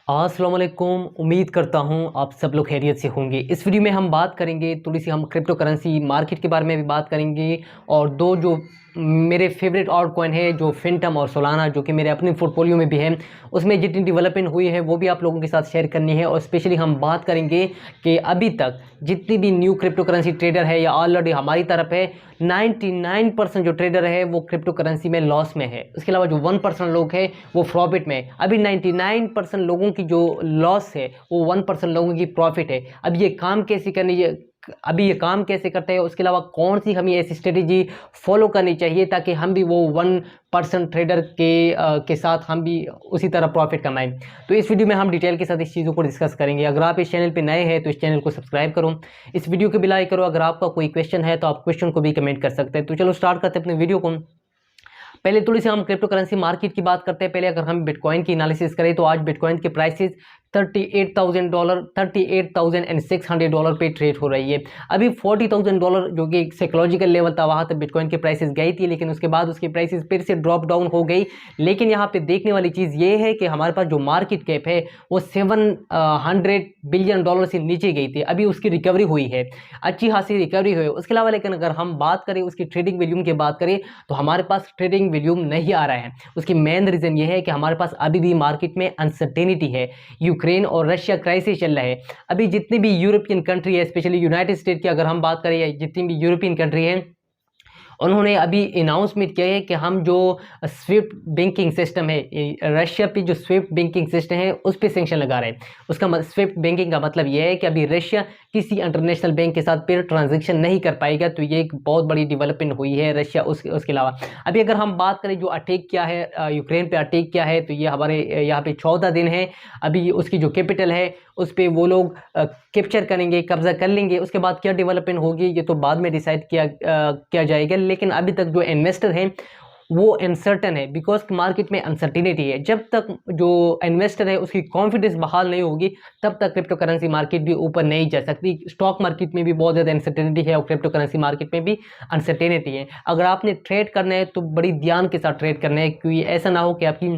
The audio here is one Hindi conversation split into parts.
अस्सलाम वालेकुम। उम्मीद करता हूँ आप सब लोग खैरियत से होंगे। इस वीडियो में हम बात करेंगे थोड़ी सी हम क्रिप्टो करेंसी मार्केट के बारे में भी बात करेंगे और दो जो मेरे फेवरेट ऑल्ट कॉइन है जो फिनटम और सोलाना जो कि मेरे अपने पोर्टफोलियो में भी है, उसमें जितनी डेवलपमेंट हुई है वो भी आप लोगों के साथ शेयर करनी है। और स्पेशली हम बात करेंगे कि अभी तक जितनी भी न्यू क्रिप्टो करेंसी ट्रेडर है या ऑलरेडी हमारी तरफ है 99% जो ट्रेडर है वो क्रिप्टो करेंसी में लॉस में है। उसके अलावा जो 1% लोग हैं वो प्रॉफिट में। अभी 99% लोगों की जो लॉस है वो 1% लोगों की प्रॉफिट है। अब ये काम कैसे करनी है, अभी ये काम कैसे करते हैं, उसके अलावा कौन सी हमें ऐसी स्ट्रेटेजी फॉलो करनी चाहिए ताकि हम भी वो 1% ट्रेडर के साथ हम भी उसी तरह प्रॉफिट कमाएं। तो इस वीडियो में हम डिटेल के साथ इस चीज़ों को डिस्कस करेंगे। अगर आप इस चैनल पे नए हैं तो इस चैनल को सब्सक्राइब करो, इस वीडियो को भी लाइक करो। अगर आपका कोई क्वेश्चन है तो आप क्वेश्चन को भी कमेंट कर सकते हैं। तो चलो स्टार्ट करते हैं अपने वीडियो को। पहले थोड़ी सी हम क्रिप्टो करेंसी मार्केट की बात करते हैं। पहले अगर हम बिटकॉइन की एनालिसिस करें तो आज बिटकॉइन के प्राइसेस $38,000 $38,600 पे ट्रेड हो रही है। अभी $40,000 जो कि एक साइकोलॉजिकल लेवल था वहां तक बिटकॉइन की प्राइसेस गई थी, लेकिन उसके बाद उसकी प्राइसेस फिर से ड्रॉप डाउन हो गई। लेकिन यहाँ पे देखने वाली चीज़ ये है कि हमारे पास जो मार्केट कैप है वो $700 बिलियन से नीचे गई थी। अभी उसकी रिकवरी हुई है, अच्छी खासी रिकवरी हुई है। उसके अलावा लेकिन अगर हम बात करें उसकी ट्रेडिंग वॉल्यूम की बात करें तो हमारे पास ट्रेडिंग वॉल्यूम नहीं आ रहा है। उसकी मेन रीज़न ये है कि हमारे पास अभी भी मार्केट में अनसर्टेनिटी है। यूक्रेन और रशिया क्राइसिस चल रहा है। अभी जितनी भी यूरोपियन कंट्री है, स्पेशली यूनाइटेड स्टेट की अगर हम बात करें या जितनी भी यूरोपियन कंट्री है, उन्होंने अभी अनाउंसमेंट किया है कि हम जो स्विफ्ट बैंकिंग सिस्टम है, रशिया पे जो स्विफ्ट बैंकिंग सिस्टम है उस पर सेंक्शन लगा रहे हैं। उसका स्विफ्ट बैंकिंग का मतलब यह है कि अभी रशिया किसी इंटरनेशनल बैंक के साथ फिर ट्रांजैक्शन नहीं कर पाएगा। तो ये एक बहुत बड़ी डेवलपमेंट हुई है रशिया। उसके अलावा अभी अगर हम बात करें जो अटैक किया है यूक्रेन पे अटैक किया है, तो ये हमारे यहाँ पे 14 दिन है। अभी उसकी जो कैपिटल है उस पर वो लोग कैप्चर करेंगे, कब्जा कर लेंगे। उसके बाद क्या डेवलपमेंट होगी ये तो बाद में डिसाइड किया जाएगा। लेकिन अभी तक जो इन्वेस्टर हैं वो अनसर्टन है, बिकॉज मार्केट में अनसर्टिनिटी है। जब तक जो इन्वेस्टर है उसकी कॉन्फिडेंस बहाल नहीं होगी तब तक क्रिप्टो करेंसी मार्केट भी ऊपर नहीं जा सकती। स्टॉक मार्केट में भी बहुत ज़्यादा अनसर्टिनिटी है और क्रिप्टो करेंसी मार्केट में भी अनसर्टिनिटी है। अगर आपने ट्रेड करना है तो बड़ी ध्यान के साथ ट्रेड करना है, क्योंकि ऐसा ना हो कि आपकी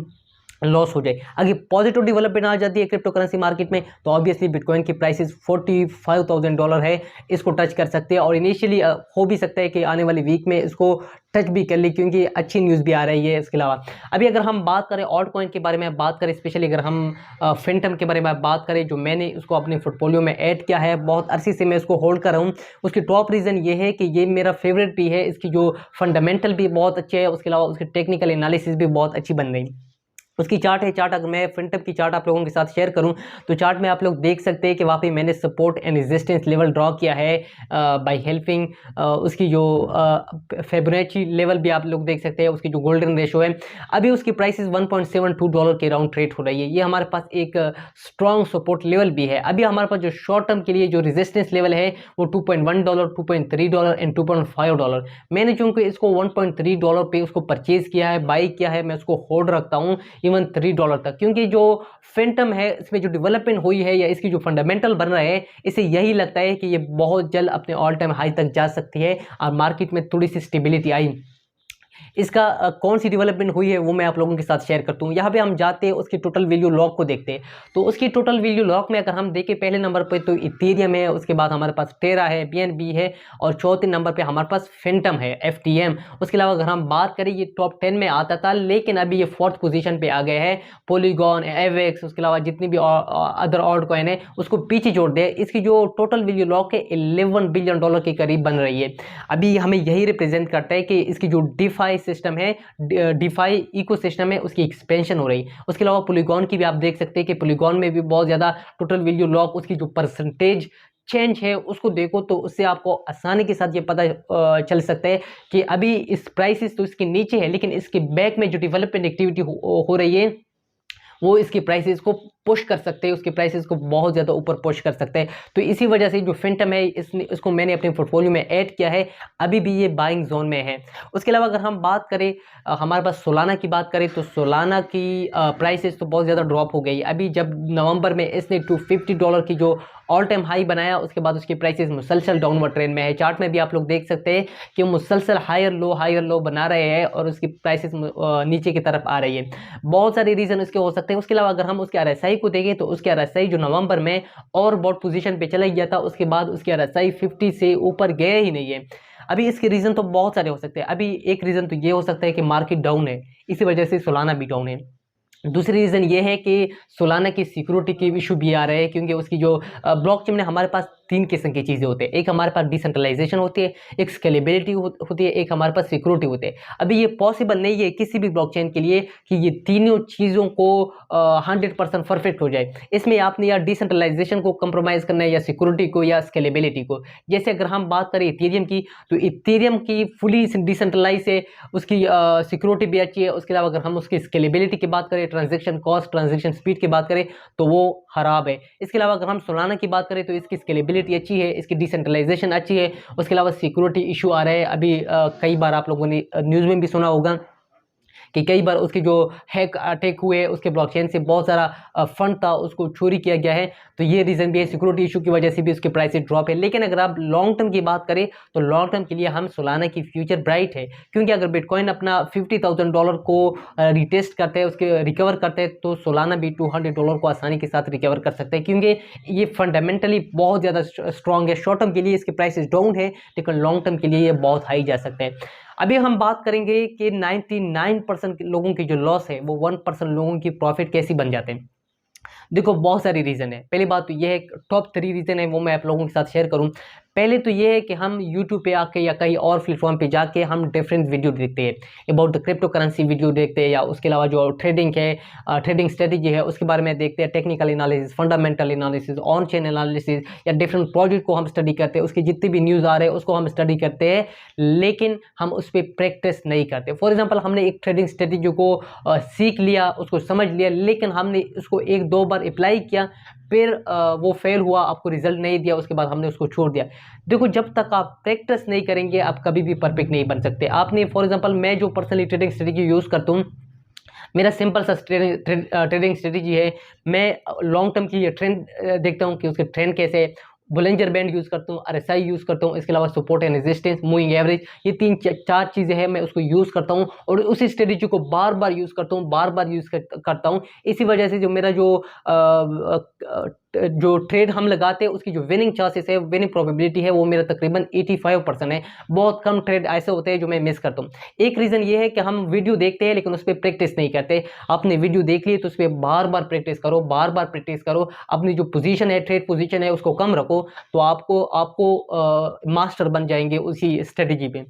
लॉस हो जाए। अगर पॉजिटिव डेवलपमेंट आ जाती है क्रिप्टो करेंसी मार्केट में तो ऑब्वियसली बिटकॉइन की प्राइसेस $45,000 है, इसको टच कर सकते हैं। और इनिशियली हो भी सकता है कि आने वाली वीक में इसको टच भी कर ली, क्योंकि अच्छी न्यूज़ भी आ रही है। इसके अलावा अभी अगर हम बात करें ऑल्ट कॉइन के बारे में बात करें, स्पेशली अगर हम फिनटम के बारे में बात करें, जो मैंने उसको अपने पोर्टफोलियो में ऐड किया है, बहुत अरसे से मैं इसको होल्ड कर रहा हूँ। उसकी टॉप रीज़न ये है कि ये मेरा फेवरेट भी है। इसकी जो फंडामेंटल भी बहुत अच्छे है, उसके अलावा उसकी टेक्निकल एनालिसिस भी बहुत अच्छी बन रही है। उसकी चार्ट है, चार्ट अगर मैं फिनटम की चार्ट आप लोगों के साथ शेयर करूं तो चार्ट में आप लोग देख सकते हैं कि वहाँ पे मैंने support and resistance level draw किया है बाय हेल्पिंग उसकी जो फिबोनाची लेवल भी आप लोग देख सकते हैं। उसकी जो गोल्डन रेशो है अभी उसकी प्राइसेस $1.72 के राउंड ट्रेड हो रही है। ये हमारे पास एक स्ट्रॉन्ग सपोर्ट लेवल भी है। अभी हमारे पास जो शॉर्ट टर्म के लिए जो रेजिस्टेंस लेवल है वो $2.1 $2.3 एंड $2.5। मैंने चूंकि इसको $1.3 पे उसको परचेज किया है, बाई किया है, मैं उसको होल्ड रखता हूँ इवन $3 तक, क्योंकि जो फेंटम है इसमें जो डेवलपमेंट हुई है या इसकी जो फंडामेंटल बन रहा है, इसे यही लगता है कि ये बहुत जल्द अपने ऑल टाइम हाई तक जा सकती है और मार्केट में थोड़ी सी स्टेबिलिटी आई। इसका कौन सी डेवलपमेंट हुई है वो मैं आप लोगों के साथ शेयर करता हूँ। यहाँ पे हम जाते हैं उसकी टोटल वैल्यू लॉक को देखते हैं। तो उसकी टोटल वैल्यू लॉक में अगर हम देखें पहले नंबर पे तो इथेरियम है, उसके बाद हमारे पास टेरा है, BNB है, और चौथे नंबर पे हमारे पास फेंटम है, FTM। उसके अलावा अगर हम बात करें ये टॉप 10 में आता था, लेकिन अभी ये 4th पोजीशन पे आ गए हैं। पॉलीगॉन, एवेक्स, उसके अलावा जितनी भी अदर ऑल्ट कॉइन है उसको पीछे छोड़ दे। इसकी जो टोटल वैल्यू लॉक है $11 बिलियन के करीब बन रही है। अभी हमें यही रिप्रेजेंट करता है कि इसकी जो डिफाई सिस्टम है, डिफाई इकोसिस्टम है, उसकी एक्सपेंशन हो रही है। उसके अलावा पॉलीगॉन की भी आप देख सकते हैं कि पॉलीगॉन में भी बहुत ज़्यादा टोटल वैल्यू लॉक, उसकी जो परसेंटेज चेंज है उसको देखो तो उससे आपको आसानी के साथ ये पता चल सकता है कि अभी इस प्राइसेस तो इसके नीचे है, लेकिन इसके बैक में जो डेवलपमेंट एक्टिविटी हो रही है वो इसकी प्राइसेस को पुश कर सकते हैं, उसके प्राइसेस को बहुत ज़्यादा ऊपर पुश कर सकते हैं। तो इसी वजह से जो फेंटम है इसको मैंने अपने पोर्टफोलियो में ऐड किया है। अभी भी ये बाइंग जोन में है। उसके अलावा अगर हम बात करें हमारे पास सोलाना की बात करें तो सोलाना की प्राइसेस तो बहुत ज़्यादा ड्रॉप हो गई। अभी जब नवंबर में इसने $250 की जो ऑल टाइम हाई बनाया, उसके बाद उसकी प्राइसेस मुसलसल डाउनवर्ड ट्रेंड में है। चार्ट में भी आप लोग देख सकते हैं कि मुसलसल हायर लो बना रहे हैं और उसकी प्राइसेस नीचे की तरफ आ रही है। बहुत सारे रीजन उसके हो सकते हैं। उसके अलावा अगर हम उसके आरएसआई को देखें तो उसके आरएसआई जो नवंबर में और बहुत पोजीशन पे चला गया था, उसके बाद उसके आरएसआई 50 से ऊपर गए ही नहीं है। अभी इसके रीजन तो बहुत सारे हो सकते हैं। अभी एक रीजन तो ये हो सकता है कि मार्केट डाउन है, इसी वजह से सोलाना भी डाउन है। दूसरी रीजन ये है कि सोलाना की सिक्योरिटी के इशू भी आ रहे हैं, क्योंकि उसकी जो ब्लॉकचेन में हमारे पास तीन किस्म की चीज़ें होती है। एक हमारे पास डिसेंट्रलाइजेशन होती है, एक स्केलेबिलिटी होती है, एक हमारे पास सिक्योरिटी होती है। अभी ये पॉसिबल नहीं है किसी भी ब्लॉकचेन के लिए कि ये तीनों चीज़ों को 100% परफेक्ट हो जाए। इसमें आपने या डिसेंट्रलाइजेशन को कंप्रोमाइज़ करना है, या सिक्योरिटी को, या स्केलेबिलिटी को। जैसे अगर हम बात करें इथेरियम की, तो इथेरियम की फुली डिसेंट्रलाइज है, उसकी सिक्योरिटी भी अच्छी है। उसके अलावा अगर हम उसकी स्केलेबिलिटी की बात करें, ट्रांजैक्शन कॉस्ट, ट्रांजैक्शन स्पीड की बात करें, तो वो खराब है। इसके अलावा अगर हम सोलाना की बात करें तो इसकी स्केलेबिलिटी अच्छी है, इसकी डिसेंट्रलाइजेशन अच्छी है। उसके अलावा सिक्योरिटी इशू आ रहे हैं। अभी कई बार आप लोगों ने न्यूज़ में भी सुना होगा कि कई बार उसके जो हैक अटैक हुए, उसके ब्लॉकचेन से बहुत सारा फंड था उसको चोरी किया गया है। तो ये रीज़न भी है, सिक्योरिटी इशू की वजह से भी उसके प्राइस ड्रॉप है। लेकिन अगर आप लॉन्ग टर्म की बात करें तो लॉन्ग टर्म के लिए हम सोलाना की फ्यूचर ब्राइट है, क्योंकि अगर बिटकॉइन अपना $50,000 को रिटेस्ट करते हैं, उसके रिकवर करते हैं, तो सोलाना भी $200 को आसानी के साथ रिकवर कर सकते हैं, क्योंकि ये फंडामेंटली बहुत ज़्यादा स्ट्रॉन्ग है। शॉर्ट टर्म के लिए इसके प्राइसेस डाउन है, लेकिन लॉन्ग टर्म के लिए ये बहुत हाई जा सकते हैं। अभी हम बात करेंगे कि 99% लोगों की जो लॉस है वो 1% लोगों की प्रॉफिट कैसी बन जाते हैं। देखो बहुत सारी रीज़न है। पहली बात तो ये है, टॉप 3 रीज़न है वो मैं आप लोगों के साथ शेयर करूं। पहले तो ये है कि हम यूट्यूब पे आके या कहीं और प्लेटफॉर्म पे जाके हम डिफरेंट वीडियो देखते हैं, about the crypto currency video देखते हैं, या उसके अलावा जो ट्रेडिंग है, ट्रेडिंग स्ट्रेटेजी है उसके बारे में देखते हैं, technical analysis, fundamental analysis, on chain analysis, या डिफरेंट प्रोजेक्ट को हम स्टडी करते हैं, उसकी जितनी भी न्यूज़ आ रहे हैं उसको हम स्टडी करते हैं, लेकिन हम उस पर प्रैक्टिस नहीं करते। फॉर एग्जाम्पल, हमने एक ट्रेडिंग स्ट्रेटेजी को सीख लिया, उसको समझ लिया, लेकिन हमने उसको 1-2 बार अप्लाई किया, फिर वो फेल हुआ, आपको रिजल्ट नहीं दिया, उसके बाद हमने उसको छोड़ दिया। देखो जब तक आप प्रैक्टिस नहीं करेंगे आप कभी भी परफेक्ट नहीं बन सकते। आपने फॉर एग्जांपल, मैं जो पर्सनली ट्रेडिंग स्ट्रेटेजी यूज़ करता हूँ, मेरा सिंपल सा ट्रेडिंग स्ट्रेटेजी है। मैं लॉन्ग टर्म के लिए ट्रेंड देखता हूँ कि उसके ट्रेंड कैसे है, बुलिंजर बैंड यूज़ करता हूँ, आरएसआई यूज़ करता हूँ, इसके अलावा support and resistance, moving average, ये 3-4 चीज़ें हैं, मैं उसको यूज़ करता हूँ और उसी स्ट्रेटेजी को बार बार यूज़ करता हूँ, बार बार यूज़ करता हूँ। इसी वजह से जो मेरा जो ट्रेड हम लगाते हैं उसकी जो विनिंग चांसेस है, विनिंग प्रोबेबिलिटी है, वो मेरा तकरीबन 85% है। बहुत कम ट्रेड ऐसे होते हैं जो मैं मिस करता हूँ। एक रीज़न ये है कि हम वीडियो देखते हैं लेकिन उस पर प्रैक्टिस नहीं करते। आपने वीडियो देख ली तो उस पर बार बार प्रैक्टिस करो, बार बार प्रैक्टिस करो। अपनी जो पोजीशन है, ट्रेड पोजीशन है, उसको कम रखो, तो आपको आपको मास्टर बन जाएंगे उसी स्ट्रेटेजी पे।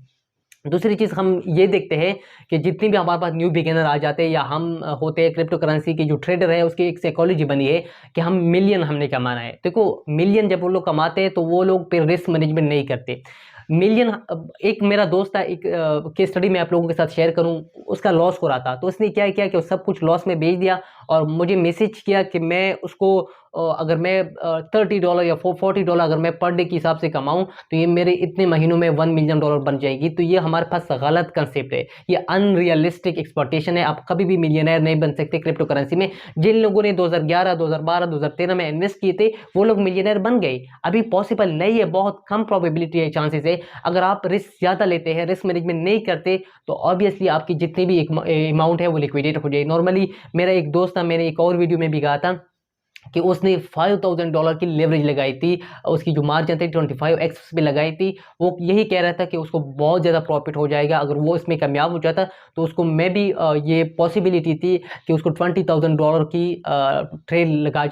दूसरी चीज़ हम ये देखते हैं कि जितनी भी हमारे पास न्यू बिगिनर आ जाते हैं या हम होते हैं, क्रिप्टो करेंसी के जो ट्रेडर है उसकी एक साइकोलॉजी बनी है कि हम मिलियन हमने कमाना है। देखो मिलियन जब वो लोग कमाते हैं तो वो लोग फिर रिस्क मैनेजमेंट नहीं करते। मिलियन, एक मेरा दोस्त था, एक केस स्टडी मैं आप लोगों के साथ शेयर करूं, उसका लॉस हो रहा था, तो उसने क्या किया कि सब कुछ लॉस में बेच दिया और मुझे मैसेज किया कि मैं उसको अगर मैं $30 या $40 अगर मैं पर डे के हिसाब से कमाऊं तो ये मेरे इतने महीनों में $1 मिलियन बन जाएगी। तो ये हमारे पास गलत कंसेप्ट है, ये अनरियलिस्टिक एक्सपेक्टेशन है। आप कभी भी मिलियनर नहीं बन सकते क्रिप्टो करेंसी में। जिन लोगों ने 2011, 2012, 2013 में इन्वेस्ट किए थे वो लोग मिलियनर बन गए। अभी पॉसिबल नहीं है, बहुत कम प्रोबेबिलिटी है, चांसेस है। अगर आप रिस्क ज़्यादा लेते हैं, रिस्क मैनेजमेंट नहीं करते, तो ऑब्वियसली आपकी जितनी भी अमाउंट है वो लिक्विडेट हो जाए। नॉर्मली मेरा एक दोस्त था, मैंने एक और वीडियो में भी कहा था कि उसने $5,000 की लेवरेज लगाई थी, उसकी जो मार्जिन थी 25x पे लगाई थी। वो यही कह रहा था कि उसको बहुत ज़्यादा प्रॉफिट हो जाएगा अगर वो इसमें कामयाब हो जाता। तो उसको मैं भी ये पॉसिबिलिटी थी कि उसको $20,000 की ट्रेड लगा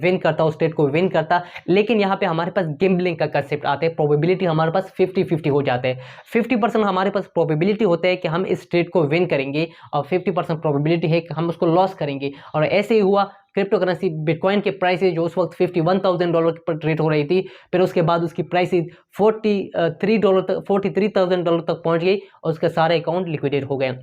विन करता, उस ट्रेड को विन करता। लेकिन यहाँ पे हमारे पास गेम्बलिंग का कंसेप्ट आता है, प्रोबेबिलिटी हमारे पास 50-50 हो जाता है। 50% हमारे पास प्रोबेबिलिटी होता है कि हम इस ट्रेड को विन करेंगे और 50% प्रोबेबिलिटी है कि हम उसको लॉस करेंगे। और ऐसे ही हुआ, क्रिप्टो करेंसी बिटकॉइन के प्राइसेज जो उस वक्त $51,000 पर ट्रेड हो रही थी, फिर उसके बाद उसकी प्राइसेज $43,000 तक पहुंच गई और उसका सारा अकाउंट लिक्विडेट हो गया।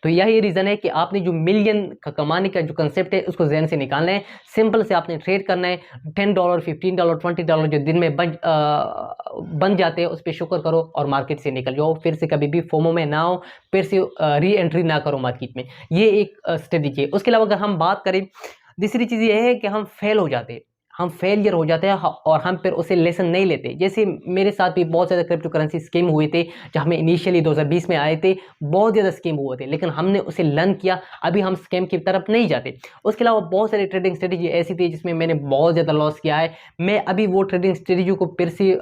तो यही रीज़न है कि आपने जो मिलियन का कमाने का जो कंसेप्ट है उसको जहन से निकालना है। सिंपल से आपने ट्रेड करना है, $10, $15, $20 जो दिन में बन जाते हैं उस पर शुक्र करो और मार्केट से निकल जाओ। फिर से कभी भी फोमो में ना हो, फिर से री एंट्री ना करो मार्केट में। ये एक स्ट्रेटेजी है। उसके अलावा अगर हम बात करें, दूसरी चीज़ ये है कि हम फेल हो जाते हैं। हम फेलियर हो जाते हैं और हम फिर उसे लेसन नहीं लेते। जैसे मेरे साथ भी बहुत ज़्यादा क्रिप्टो करेंसी स्कीम हुए थे, जब हमें इनिशियली 2020 में आए थे, बहुत ज़्यादा स्कीम हुए थे, लेकिन हमने उसे लर्न किया, अभी हम स्कैम की तरफ नहीं जाते। उसके अलावा बहुत सारी ट्रेडिंग स्ट्रेटेजी ऐसी थी जिसमें मैंने बहुत ज़्यादा लॉस किया है। मैं अभी वो ट्रेडिंग स्ट्रेटेजी को फिर से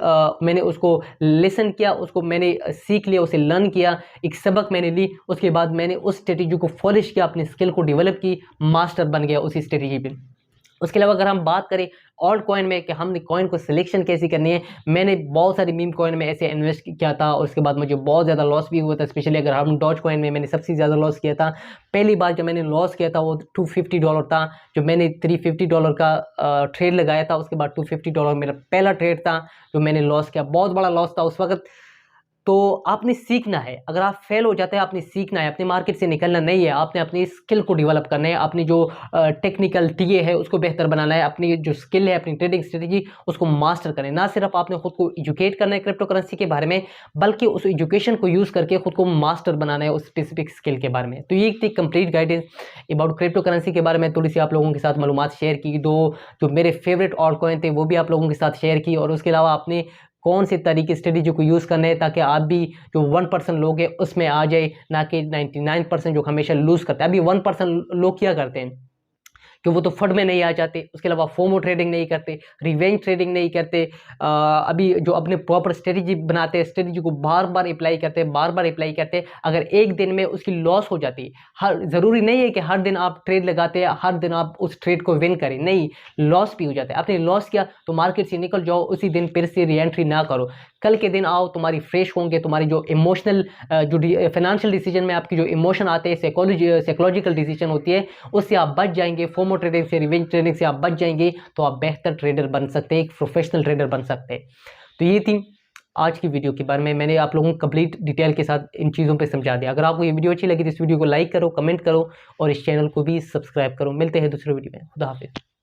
मैंने उसको लेसन किया, उसको मैंने सीख लिया, उसे लर्न किया, एक सबक मैंने ली, उसके बाद मैंने उस स्ट्रेटेजी को पॉलिश किया, अपनी स्किल को डेवलप की, मास्टर बन गया उसी स्ट्रेटेजी पे। उसके अलावा अगर हम बात करें ऑल्ट कॉइन में कि हमने कॉइन को सिलेक्शन कैसी करनी है, मैंने बहुत सारी मीम कॉइन में ऐसे इन्वेस्ट किया था और उसके बाद मुझे बहुत ज़्यादा लॉस भी हुआ था। स्पेशली अगर हम डॉज कॉइन में मैंने सबसे ज़्यादा लॉस किया था। पहली बार जब मैंने लॉस किया था वो $250 था, जो मैंने $350 का ट्रेड लगाया था। उसके बाद $250 मेरा पहला ट्रेड था जो मैंने लॉस किया, बहुत बड़ा लॉस था उस वक्त। तो आपने सीखना है, अगर आप फेल हो जाते हैं आपने सीखना है, अपने मार्केट से निकलना नहीं है, आपने अपनी स्किल को डेवलप करना है, अपनी जो टेक्निकल टीए है उसको बेहतर बनाना है, अपनी जो स्किल है, अपनी ट्रेडिंग स्ट्रेटेजी उसको मास्टर करें। ना सिर्फ आपने खुद को एजुकेट करना है क्रिप्टो करेंसी के बारे में, बल्कि उस एजुकेशन को यूज़ करके खुद को मास्टर बनाना है उस स्पेसिफिक स्किल के बारे में। तो ये थी complete guidance about crypto currency के बारे में, थोड़ी सी आप लोगों के साथ मालूमात शेयर की। दो जो मेरे फेवरेट ऑल्ट कॉइन थे वो भी आप लोगों के साथ शेयर की, और उसके अलावा आपने कौन से तरीके स्ट्रेटेजी को यूज़ करना है ताकि आप भी जो 1% लोग हैं उसमें आ जाए, ना कि 99% जो हमेशा लूज़ करते हैं। अभी 1% लोग क्या करते हैं कि वो तो फंड में नहीं आ जाते, उसके अलावा फोमो ट्रेडिंग नहीं करते, रिवेंज ट्रेडिंग नहीं करते, अभी जो अपने प्रॉपर स्ट्रेटेजी बनाते हैं, स्ट्रेटेजी को बार बार अप्लाई करते हैं, बार बार अप्लाई करते हैं। अगर एक दिन में उसकी लॉस हो जाती है, हर ज़रूरी नहीं है कि हर दिन आप ट्रेड लगाते हैं, हर दिन आप उस ट्रेड को विन करें, नहीं, लॉस भी हो जाता है। आपने लॉस किया तो मार्केट से निकल जाओ, उसी दिन फिर से री एंट्री ना करो। कल के दिन आओ, तुम्हारी फ्रेश होंगे, तुम्हारी जो इमोशनल जो फाइनेंशियल डिसीजन में आपकी जो इमोशन आते हैं, साइकोलॉजिकल डिसीजन होती है, उससे आप बच जाएंगे। फोमो ट्रेडिंग से, रिवेंज ट्रेडिंग से आप बच जाएंगे, तो आप बेहतर ट्रेडर बन सकते हैं, एक प्रोफेशनल ट्रेडर बन सकते हैं। तो ये थी आज की वीडियो के बारे में, मैंने आप लोगों को कंप्लीट डिटेल के साथ इन चीज़ों पे समझा दिया। अगर आपको ये वीडियो अच्छी लगी तो इस वीडियो को लाइक करो, कमेंट करो और इस चैनल को भी सब्सक्राइब करो। मिलते हैं दूसरे वीडियो में। खुदा हाफिज़।